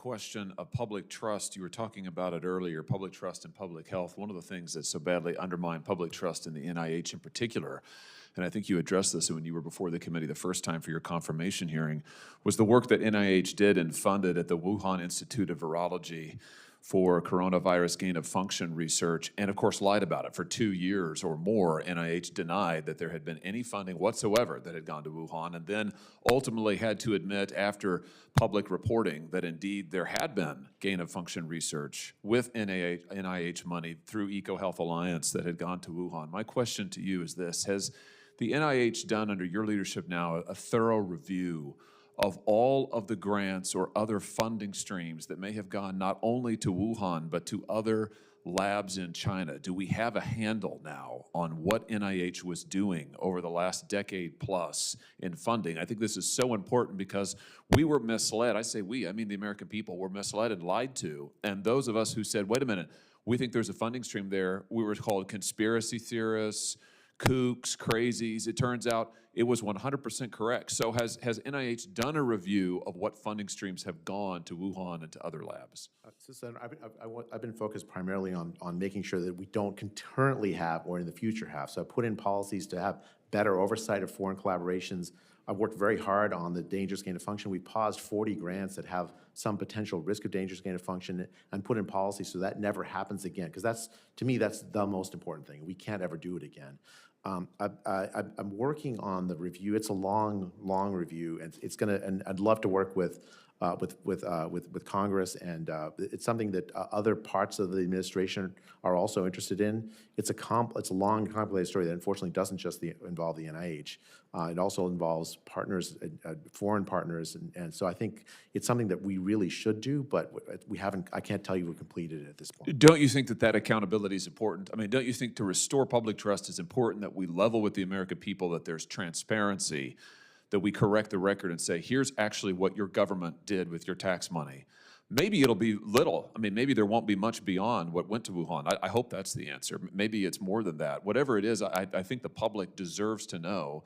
question of public trust. You were talking about it earlier, public trust and public health. One of the things that so badly undermined public trust in the NIH in particular, and I think you addressed this when you were before the committee the first time for your confirmation hearing, was the work that NIH did and funded at the Wuhan Institute of Virology for coronavirus gain-of-function research, and of course lied about it. For 2 years or more, NIH denied that there had been any funding whatsoever that had gone to Wuhan, and then ultimately had to admit after public reporting that indeed there had been gain-of-function research with NIH money through EcoHealth Alliance that had gone to Wuhan. My question to you is this: has the NIH done under your leadership now a thorough review of all of the grants or other funding streams that may have gone not only to Wuhan, but to other labs in China? Do we have a handle now on what NIH was doing over the last decade plus in funding? I think this is so important because we were misled. I say we, I mean the American people were misled and lied to. And those of us who said, wait a minute, we think there's a funding stream there, we were called conspiracy theorists, kooks, crazies. It turns out it was 100% correct. So has NIH done a review of what funding streams have gone to Wuhan and to other labs? So I've been focused primarily on making sure that we don't currently have or in the future have. So I put in policies to have better oversight of foreign collaborations. I've worked very hard on the dangerous gain of function. We paused 40 grants that have some potential risk of dangerous gain of function and put in policy so that never happens again. Because that's, to me, that's the most important thing. We can't ever do it again. I'm working on the review. It's a long review, and it's gonna. And I'd love to work with Congress, and it's something that other parts of the administration are also interested in. It's a long, complicated story that unfortunately doesn't just involve the NIH. It also involves partners, foreign partners, and so I think it's something that we really should do, but we haven't. I can't tell you we're completed at this point. Don't you think that accountability is important? I mean, don't you think to restore public trust is important that we level with the American people, that there's transparency, that we correct the record and say, here's actually what your government did with your tax money? Maybe it'll be little. I mean, maybe there won't be much beyond what went to Wuhan. I hope that's the answer. Maybe it's more than that. Whatever it is, I think the public deserves to know.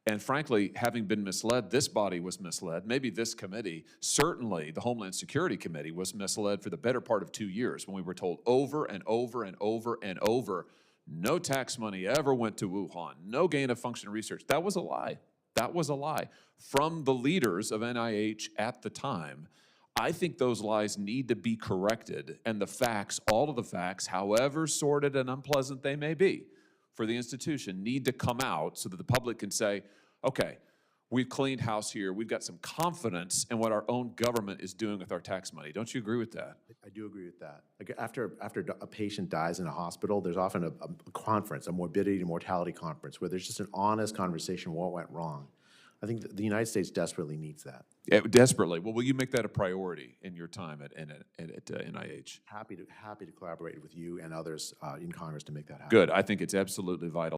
And frankly, having been misled, this body was misled. Maybe this committee, certainly the Homeland Security Committee, was misled for the better part of 2 years when we were told over and over and over and over, no tax money ever went to Wuhan, no gain of function research. That was a lie. That was a lie from the leaders of NIH at the time. I think those lies need to be corrected, and the facts, all of the facts, however sordid and unpleasant they may be for the institution, need to come out so that the public can say, okay, we've cleaned house here. We've got some confidence in what our own government is doing with our tax money. Don't you agree with that? I do agree with that. Like after a patient dies in a hospital, there's often a conference, a morbidity and mortality conference, where there's just an honest conversation of what went wrong. I think the United States desperately needs that. Yeah, desperately. Well, will you make that a priority in your time at NIH? Happy to collaborate with you and others in Congress to make that happen. Good. I think it's absolutely vital.